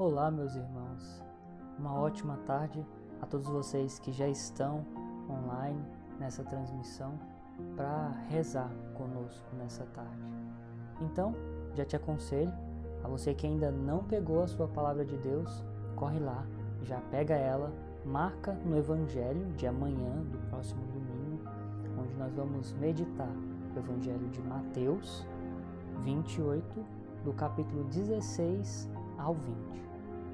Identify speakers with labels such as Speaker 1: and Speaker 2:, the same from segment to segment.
Speaker 1: Olá, meus irmãos. Uma ótima tarde a todos vocês que já estão online nessa transmissão para rezar conosco nessa tarde. Então, já te aconselho, a você que ainda não pegou a sua palavra de Deus, corre lá, já pega ela, marca no Evangelho de amanhã, do próximo domingo, onde nós vamos meditar o Evangelho de Mateus 28, do capítulo 16 ao 20.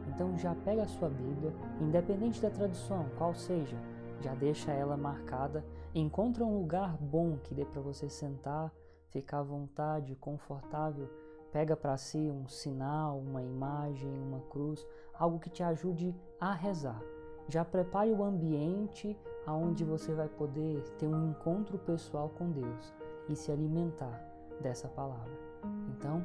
Speaker 1: Então já pega a sua Bíblia, independente da tradução, qual seja, já deixa ela marcada, encontra um lugar bom que dê para você sentar, ficar à vontade, confortável, pega para si um sinal, uma imagem, uma cruz, algo que te ajude a rezar. Já prepare o ambiente aonde você vai poder ter um encontro pessoal com Deus e se alimentar dessa palavra. Então,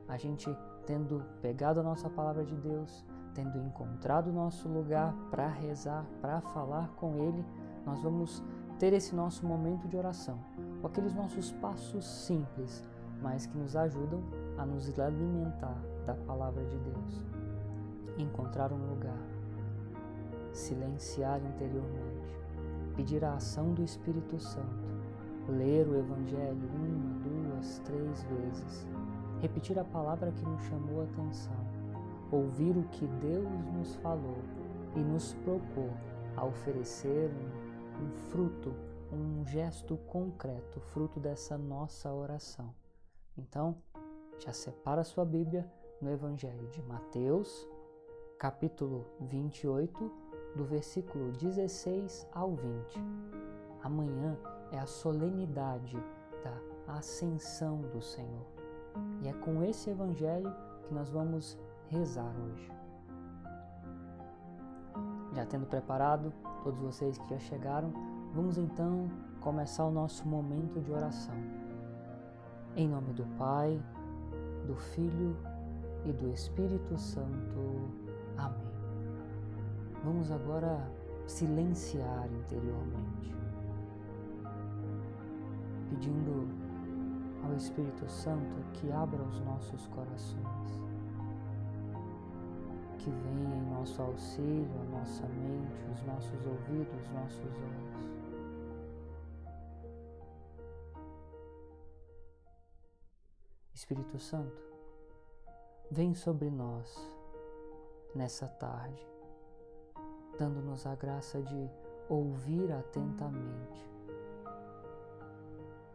Speaker 1: a gente tendo pegado a nossa palavra de Deus, tendo encontrado o nosso lugar para rezar, para falar com Ele, nós vamos ter esse nosso momento de oração, com aqueles nossos passos simples, mas que nos ajudam a nos alimentar da palavra de Deus. Encontrar um lugar, silenciar interiormente, pedir a ação do Espírito Santo, ler o Evangelho 1, 2, 3 vezes, repetir a palavra que nos chamou a atenção, ouvir o que Deus nos falou e nos propor a oferecer um fruto, um gesto concreto, fruto dessa nossa oração. Então, já separa a sua Bíblia no Evangelho de Mateus, capítulo 28, do versículo 16 ao 20. Amanhã é a solenidade da ascensão do Senhor. E é com esse Evangelho que nós vamos rezar hoje. Já tendo preparado, todos vocês que já chegaram, vamos então começar o nosso momento de oração. Em nome do Pai, do Filho e do Espírito Santo. Amém. Vamos agora silenciar interiormente, pedindo ao Espírito Santo que abra os nossos corações, que venha em nosso auxílio, a nossa mente, os nossos ouvidos, os nossos olhos. Espírito Santo, vem sobre nós nessa tarde, dando-nos a graça de ouvir atentamente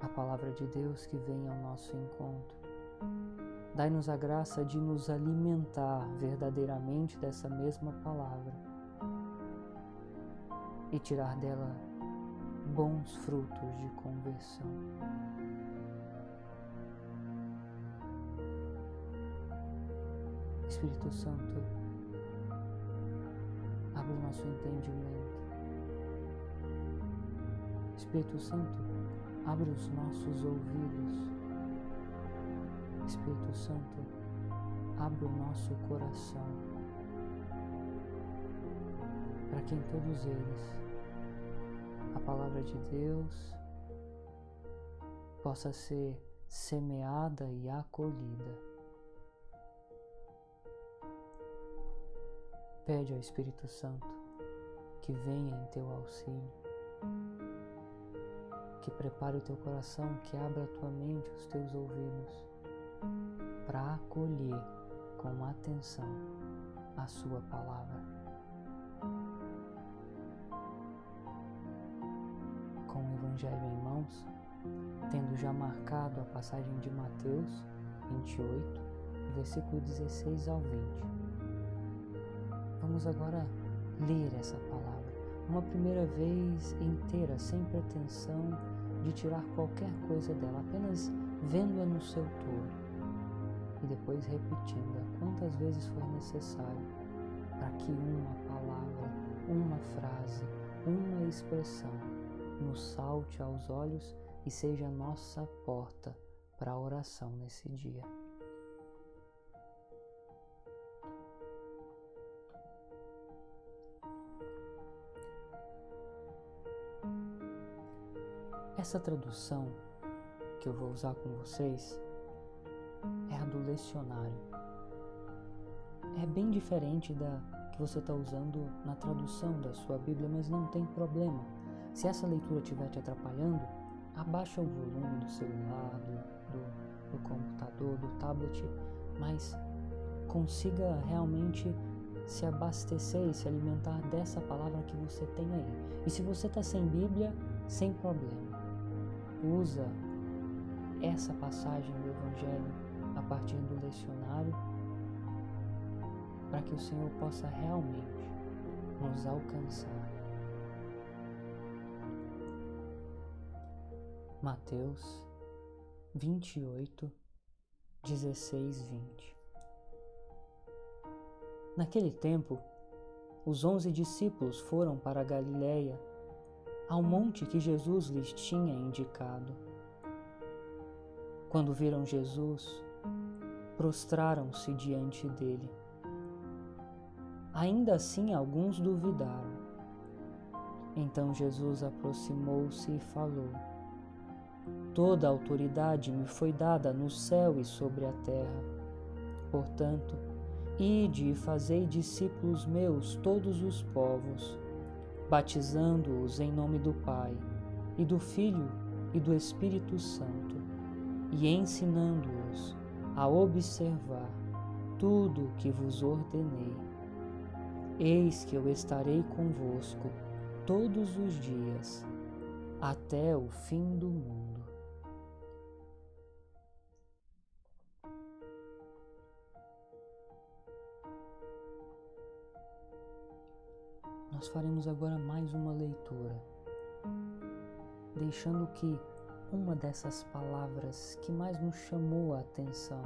Speaker 1: a palavra de Deus que vem ao nosso encontro. Dai-nos a graça de nos alimentar verdadeiramente dessa mesma palavra e tirar dela bons frutos de conversão. Espírito Santo, abre o nosso entendimento. Espírito Santo, abre os nossos ouvidos. Espírito Santo, abre o nosso coração, para que em todos eles a palavra de Deus possa ser semeada e acolhida. Pede ao Espírito Santo que venha em teu auxílio, que prepare o teu coração, que abra a tua mente, os teus ouvidos, para acolher com atenção a sua palavra. Com o Evangelho em mãos, tendo já marcado a passagem de Mateus 28, versículo 16 ao 20. Vamos agora ler essa palavra, uma primeira vez inteira, sem pretensão de tirar qualquer coisa dela, apenas vendo-a no seu todo. E depois repetindo-a quantas vezes for necessário, para que uma palavra, uma frase, uma expressão nos salte aos olhos e seja a nossa porta para a oração nesse dia. Essa tradução que eu vou usar com vocês é a do lecionário. é bem diferente da que você está usando na tradução da sua Bíblia, mas não tem problema. Se essa leitura estiver te atrapalhando, abaixa o volume do celular, do computador, do tablet, mas consiga realmente se abastecer e se alimentar dessa palavra que você tem aí. E se você está sem Bíblia, sem problema. Usa essa passagem do Evangelho a partir do lecionário para que o Senhor possa realmente nos alcançar. Mateus 28, 16, 20. Naquele tempo, os 11 discípulos foram para a Galiléia, ao monte que Jesus lhes tinha indicado. Quando viram Jesus, prostraram-se diante dele. Ainda assim, alguns duvidaram. Então Jesus aproximou-se e falou: Toda a autoridade me foi dada no céu e sobre a terra. Portanto, ide e fazei discípulos meus todos os povos, batizando-os em nome do Pai, e do Filho e do Espírito Santo, e ensinando-os a observar tudo o que vos ordenei. Eis que eu estarei convosco todos os dias, até o fim do mundo. Nós faremos agora mais uma leitura, deixando que uma dessas palavras que mais nos chamou a atenção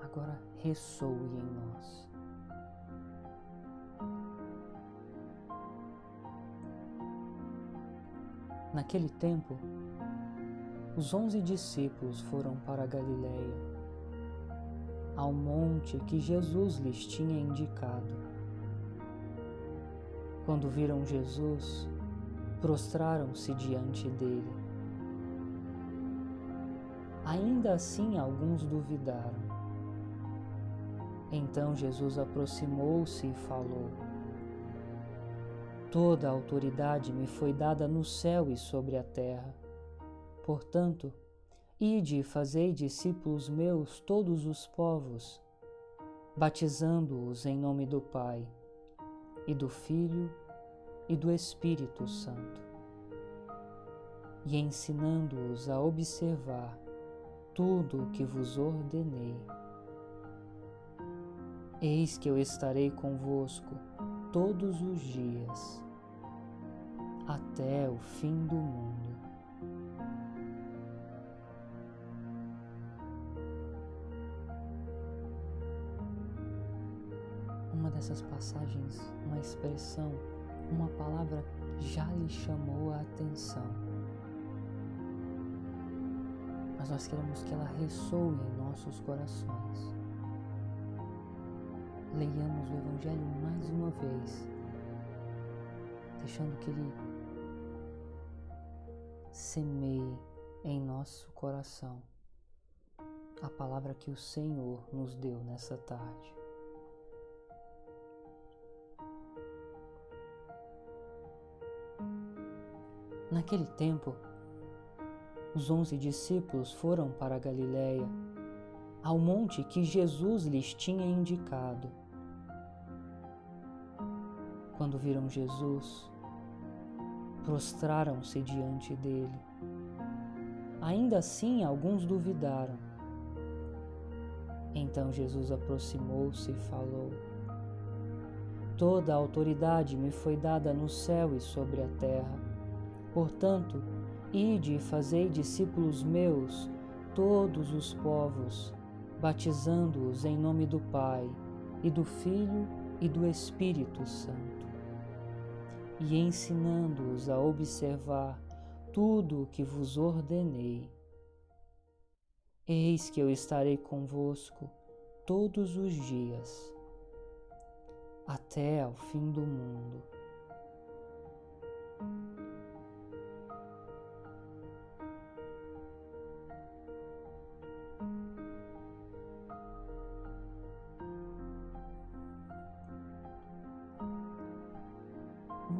Speaker 1: agora ressoe em nós. Naquele tempo, os 11 discípulos foram para a Galiléia, ao monte que Jesus lhes tinha indicado. Quando viram Jesus, prostraram-se diante dele. Ainda assim, alguns duvidaram. Então Jesus aproximou-se e falou: Toda a autoridade me foi dada no céu e sobre a terra. Portanto, ide e fazei discípulos meus todos os povos, batizando-os em nome do Pai, e do Filho e do Espírito Santo, e ensinando-os a observar tudo o que vos ordenei. Eis que eu estarei convosco todos os dias, até o fim do mundo. Uma dessas passagens, uma expressão, uma palavra já lhe chamou a atenção. Mas nós queremos que ela ressoe em nossos corações. Leiamos o Evangelho mais uma vez, deixando que ele semeie em nosso coração a palavra que o Senhor nos deu nessa tarde. Naquele tempo, os 11 discípulos foram para a Galiléia, ao monte que Jesus lhes tinha indicado. Quando viram Jesus, prostraram-se diante dele. Ainda assim, alguns duvidaram. Então Jesus aproximou-se e falou: Toda a autoridade me foi dada no céu e sobre a terra. Portanto, ide e fazei discípulos meus todos os povos, batizando-os em nome do Pai, e do Filho e do Espírito Santo, e ensinando-os a observar tudo o que vos ordenei. Eis que eu estarei convosco todos os dias, até ao fim do mundo.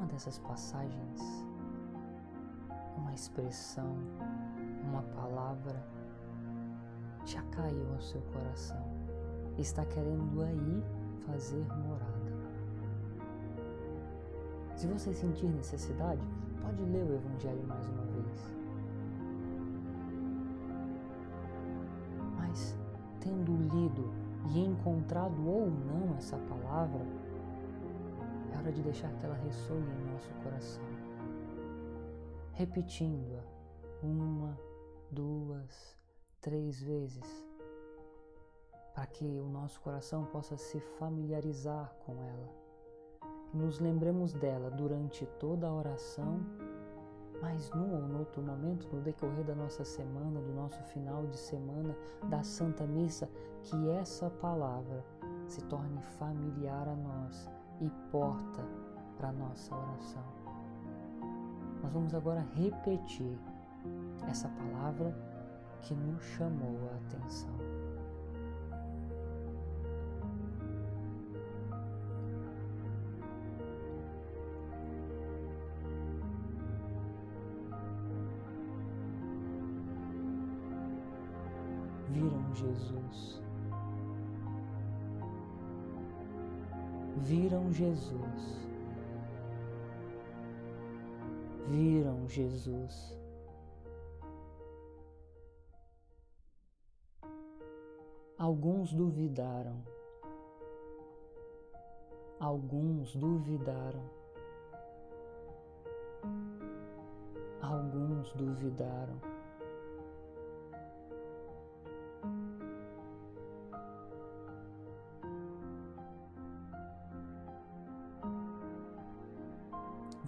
Speaker 1: alguma dessas passagens, uma expressão, uma palavra já caiu ao seu coração, está querendo aí fazer morada. Se você sentir necessidade, pode ler o Evangelho mais uma vez. Mas, tendo lido e encontrado ou não essa palavra, é hora de deixar que ela ressoe em nosso coração, repetindo-a 1, 2, 3 vezes, para que o nosso coração possa se familiarizar com ela. Nos lembremos dela durante toda a oração, mas num ou outro momento, no decorrer da nossa semana, do nosso final de semana, da Santa Missa, que essa palavra se torne familiar a nós e porta para a nossa oração. Nós vamos agora repetir essa palavra que nos chamou a atenção. Viram Jesus. Viram Jesus. Viram Jesus. Alguns duvidaram. Alguns duvidaram. Alguns duvidaram.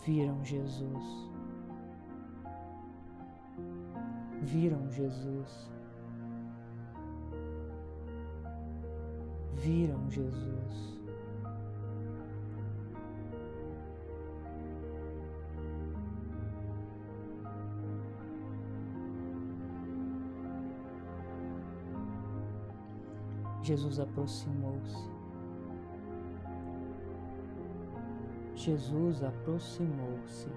Speaker 1: Viram Jesus. Viram Jesus. Viram Jesus. Jesus aproximou-se. Jesus aproximou-se.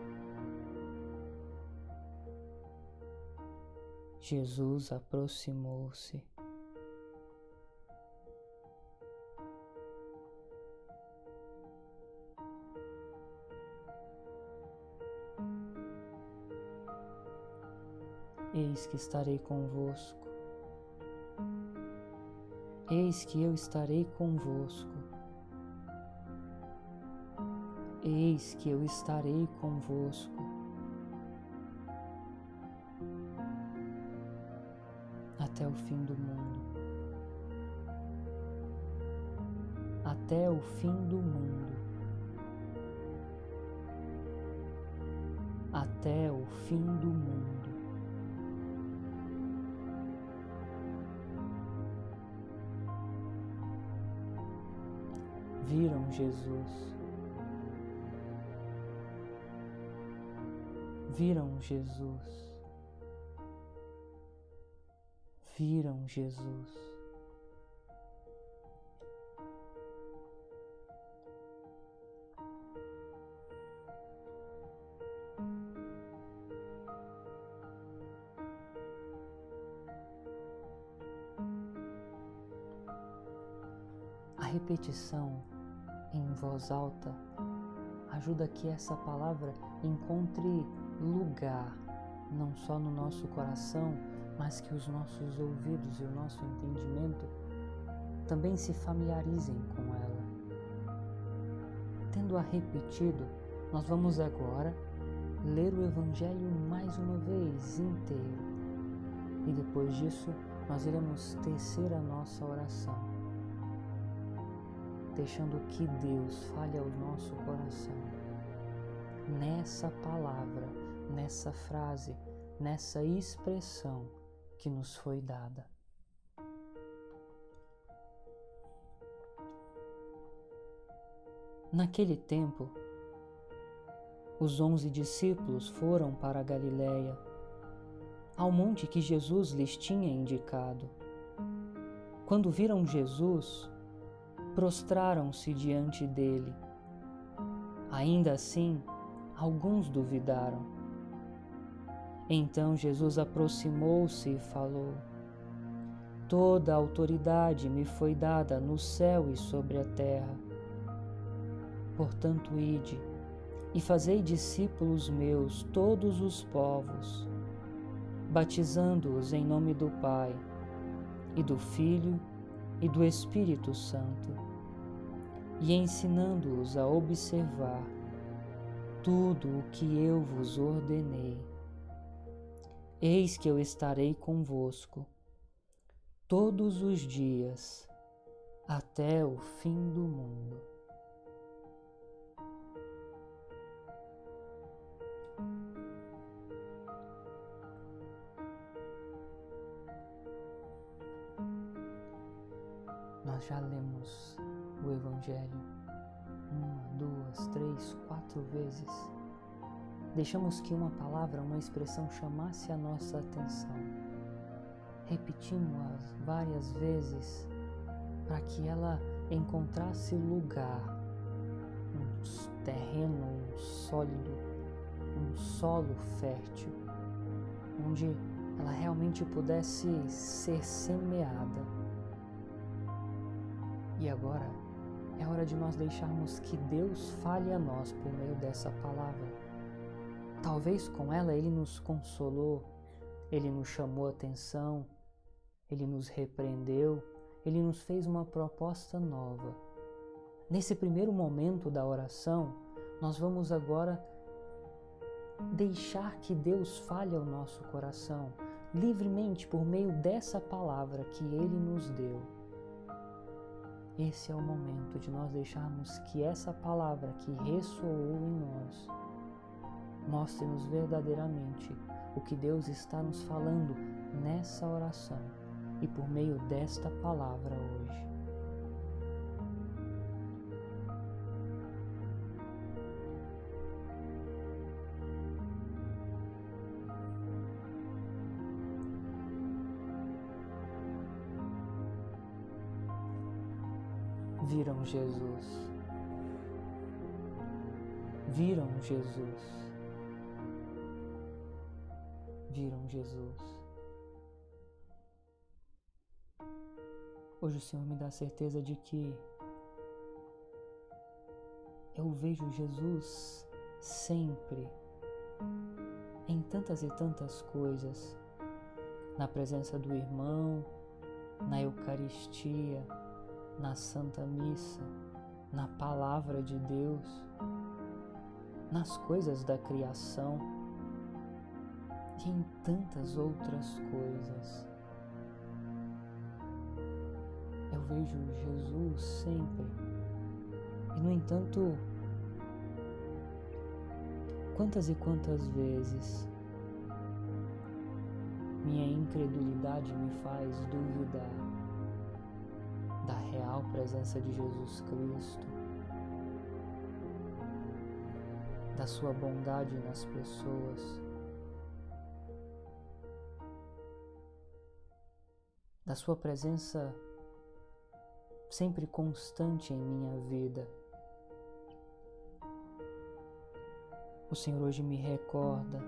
Speaker 1: Jesus aproximou-se. Eis que estarei convosco. Eis que eu estarei convosco. Eis que eu estarei convosco até o fim do mundo. Até o fim do mundo. Até o fim do mundo. Viram Jesus. Viram Jesus. Viram Jesus. A repetição em voz alta ajuda que essa palavra encontre lugar, não só no nosso coração, mas que os nossos ouvidos e o nosso entendimento também se familiarizem com ela. Tendo-a repetido, nós vamos agora ler o Evangelho mais uma vez inteiro. E depois disso, nós iremos tecer a nossa oração, deixando que Deus fale ao nosso coração, nessa palavra, nessa frase, nessa expressão que nos foi dada. Naquele tempo, os 11 discípulos foram para a Galiléia, ao monte que Jesus lhes tinha indicado. Quando viram Jesus, prostraram-se diante dele. Ainda assim, alguns duvidaram. Então Jesus aproximou-se e falou: Toda a autoridade me foi dada no céu e sobre a terra. Portanto, ide e fazei discípulos meus todos os povos, batizando-os em nome do Pai, e do Filho e do Espírito Santo, e ensinando-os a observar tudo o que eu vos ordenei. Eis que eu estarei convosco todos os dias, até o fim do mundo. Nós já lemos o Evangelho 1, 2, 3, 4 vezes. Deixamos que uma palavra, uma expressão chamasse a nossa atenção. Repetimos-as várias vezes para que ela encontrasse lugar, um terreno, um sólido, um solo fértil, onde ela realmente pudesse ser semeada. E agora é hora de nós deixarmos que Deus fale a nós por meio dessa palavra. Talvez com ela Ele nos consolou, Ele nos chamou a atenção, Ele nos repreendeu, Ele nos fez uma proposta nova. Nesse primeiro momento da oração, nós vamos agora deixar que Deus fale ao nosso coração, livremente por meio dessa palavra que Ele nos deu. Esse é o momento de nós deixarmos que essa palavra que ressoou em nós mostre-nos verdadeiramente o que Deus está nos falando nessa oração e por meio desta palavra hoje. Viram Jesus. Viram Jesus. Viram Jesus. Hoje o Senhor me dá a certeza de que eu vejo Jesus sempre, em tantas e tantas coisas, na presença do irmão, na Eucaristia, na Santa Missa, na Palavra de Deus, nas coisas da criação e em tantas outras coisas. Eu vejo Jesus sempre. E, no entanto, quantas e quantas vezes minha incredulidade me faz duvidar da real presença de Jesus Cristo, da sua bondade nas pessoas, da sua presença sempre constante em minha vida. O Senhor hoje me recorda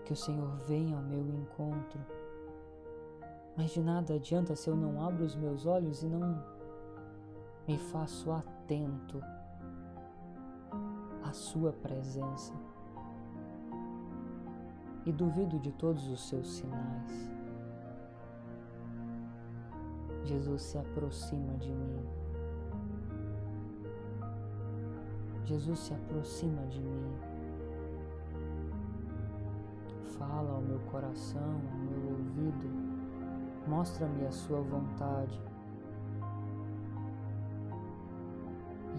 Speaker 1: que o Senhor vem ao meu encontro, mas de nada adianta se eu não abro os meus olhos e não me faço atento à sua presença. E duvido de todos os seus sinais. Jesus se aproxima de mim. Jesus se aproxima de mim. Fala ao meu coração, ao meu ouvido. Mostra-me a sua vontade.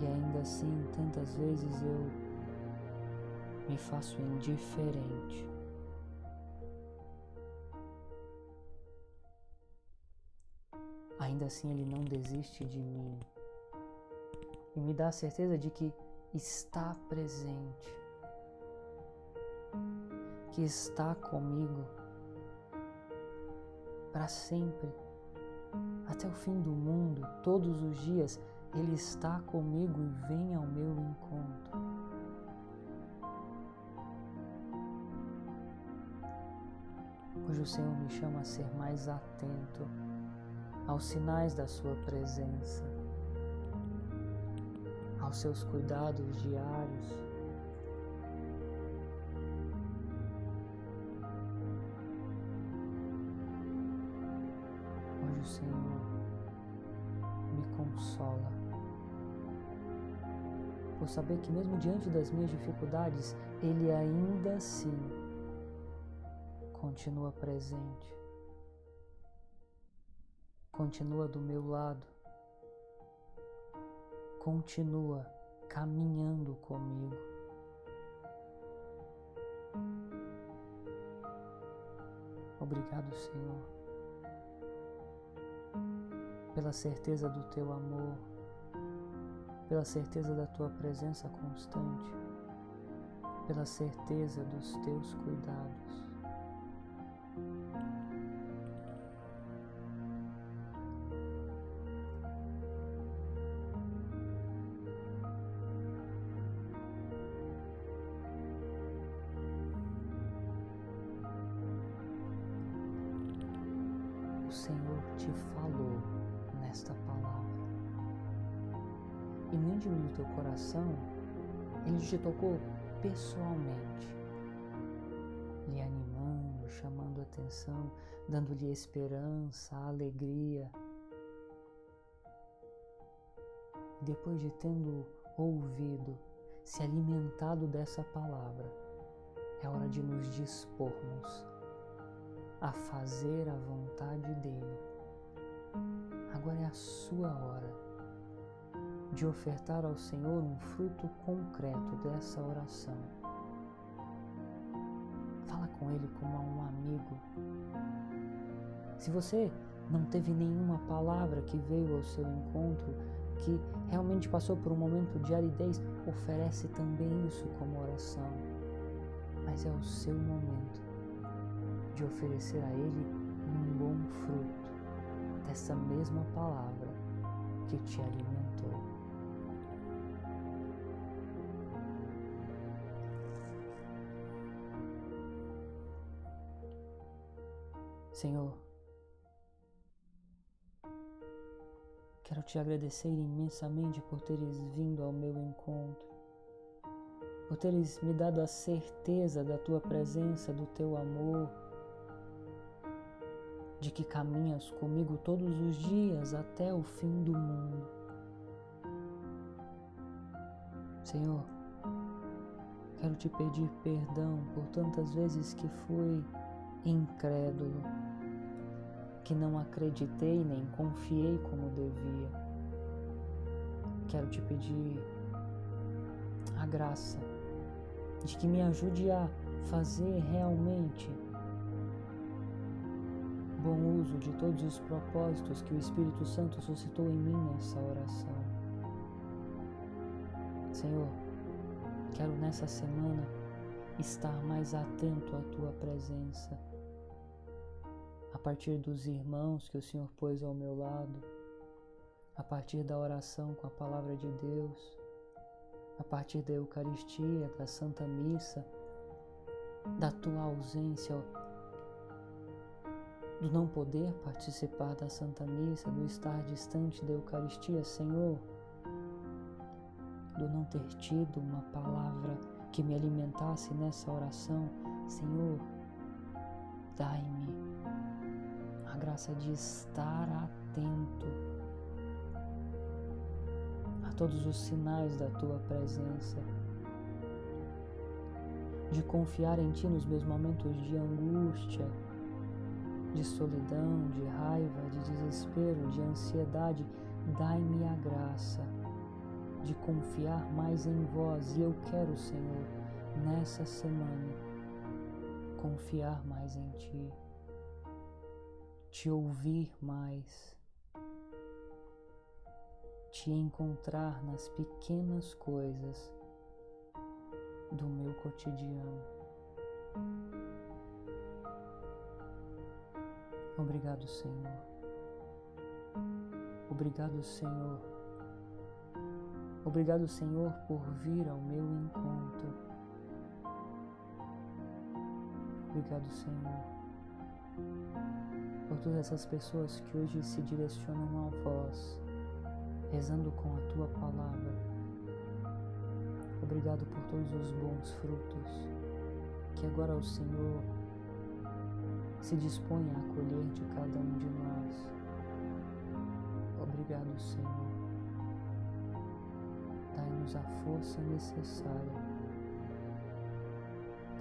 Speaker 1: E ainda assim, tantas vezes eu me faço indiferente. Ainda assim, Ele não desiste de mim. E me dá a certeza de que está presente, que está comigo para sempre, até o fim do mundo, todos os dias. Ele está comigo e vem ao meu encontro. Hoje o Senhor me chama a ser mais atento aos sinais da sua presença, aos seus cuidados diários. Hoje o Senhor me consola por saber que mesmo diante das minhas dificuldades, Ele ainda assim continua presente, continua do meu lado, continua caminhando comigo. Obrigado, Senhor, pela certeza do Teu amor, pela certeza da Tua presença constante, pela certeza dos Teus cuidados. O Senhor te falou nesta palavra. E no íntimo do teu coração, Ele te tocou pessoalmente, lhe animando, chamando a atenção, dando-lhe esperança, alegria. Depois de tendo ouvido, se alimentado dessa palavra, é hora de nos dispormos a fazer a vontade dEle. Agora é a sua hora de ofertar ao Senhor um fruto concreto dessa oração. Fala com Ele como a um amigo. Se você não teve nenhuma palavra que veio ao seu encontro, que realmente passou por um momento de aridez, oferece também isso como oração. Mas é o seu momento de oferecer a Ele um bom fruto dessa mesma palavra que te alimentou. Senhor, quero te agradecer imensamente por teres vindo ao meu encontro, por teres me dado a certeza da Tua presença, do Teu amor, de que caminhas comigo todos os dias até o fim do mundo. Senhor, quero te pedir perdão por tantas vezes que fui incrédulo, que não acreditei nem confiei como devia. Quero te pedir a graça de que me ajude a fazer realmente bom uso de todos os propósitos que o Espírito Santo suscitou em mim nessa oração. Senhor, quero nessa semana estar mais atento à Tua presença, a partir dos irmãos que o Senhor pôs ao meu lado, a partir da oração com a palavra de Deus, a partir da Eucaristia, da Santa Missa, da Tua ausência, do não poder participar da Santa Missa, do estar distante da Eucaristia, Senhor, do não ter tido uma palavra que me alimentasse nessa oração. Senhor, dai-me a graça de estar atento a todos os sinais da Tua presença, de confiar em Ti nos meus momentos de angústia, de solidão, de raiva, de desespero, de ansiedade. Dai-me a graça de confiar mais em Vós. E eu quero, Senhor, nessa semana, confiar mais em Ti, Te ouvir mais, Te encontrar nas pequenas coisas do meu cotidiano. Obrigado, Senhor. Obrigado, Senhor. Obrigado, Senhor, por vir ao meu encontro. Obrigado, Senhor, por todas essas pessoas que hoje se direcionam a vós, rezando com a Tua palavra. Obrigado por todos os bons frutos que agora o Senhor se dispõe a acolher de cada um de nós. Obrigado, Senhor. Dai-nos a força necessária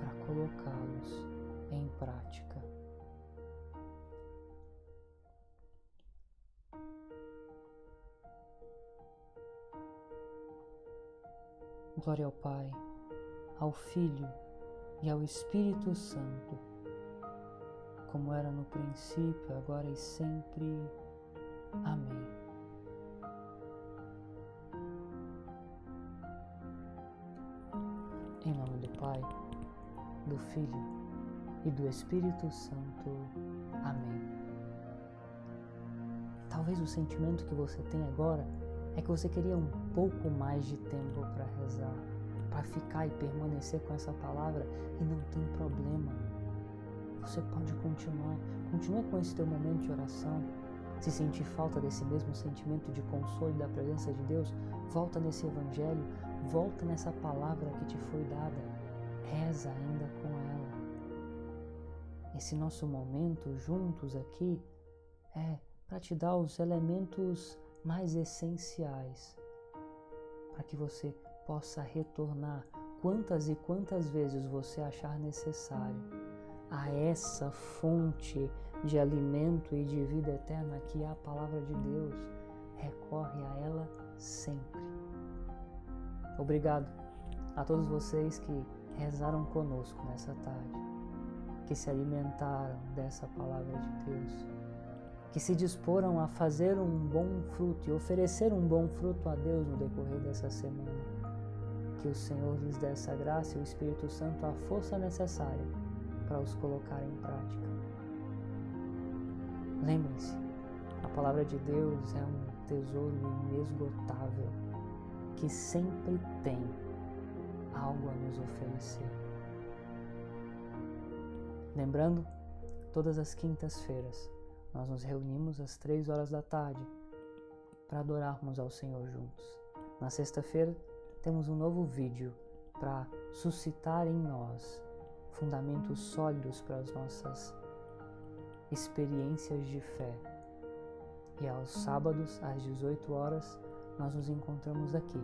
Speaker 1: para colocá-los em prática. Glória ao Pai, ao Filho e ao Espírito Santo, como era no princípio, agora e sempre. Amém. Em nome do Pai, do Filho e do Espírito Santo. Amém. Talvez o sentimento que você tem agora é que você queria um pouco mais de tempo para rezar, para ficar e permanecer com essa palavra, e não tem problema. Você pode continua com esse teu momento de oração. Se sentir falta desse mesmo sentimento de consolo e da presença de Deus, volta nesse Evangelho, volta nessa palavra que te foi dada, reza ainda com ela. Esse nosso momento juntos aqui é para te dar os elementos mais essenciais, para que você possa retornar quantas e quantas vezes você achar necessário a essa fonte de alimento e de vida eterna que é a palavra de Deus. Recorre a ela sempre. Obrigado a todos vocês que rezaram conosco nessa tarde, que se alimentaram dessa palavra de Deus, que se disporam a fazer um bom fruto e oferecer um bom fruto a Deus no decorrer dessa semana. Que o Senhor lhes dê essa graça e o Espírito Santo a força necessária para os colocar em prática. Lembrem-se, a palavra de Deus é um tesouro inesgotável que sempre tem algo a nos oferecer. Lembrando, todas as quintas-feiras nós nos reunimos às 3 horas da tarde para adorarmos ao Senhor juntos. Na sexta-feira temos um novo vídeo para suscitar em nós fundamentos sólidos para as nossas experiências de fé. E aos sábados, às 18 horas, nós nos encontramos aqui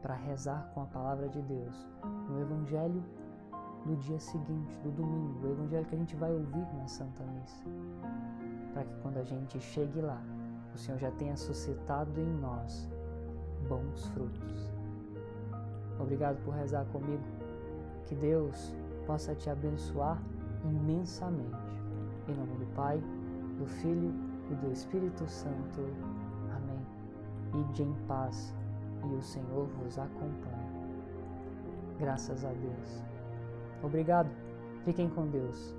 Speaker 1: para rezar com a palavra de Deus no Evangelho do dia seguinte, do domingo, o Evangelho que a gente vai ouvir na Santa Missa, para que quando a gente chegue lá, o Senhor já tenha suscitado em nós bons frutos. Obrigado por rezar comigo. Que Deus possa te abençoar imensamente. Em nome do Pai, do Filho e do Espírito Santo. Amém. Ide em paz e o Senhor vos acompanhe. Graças a Deus. Obrigado. Fiquem com Deus.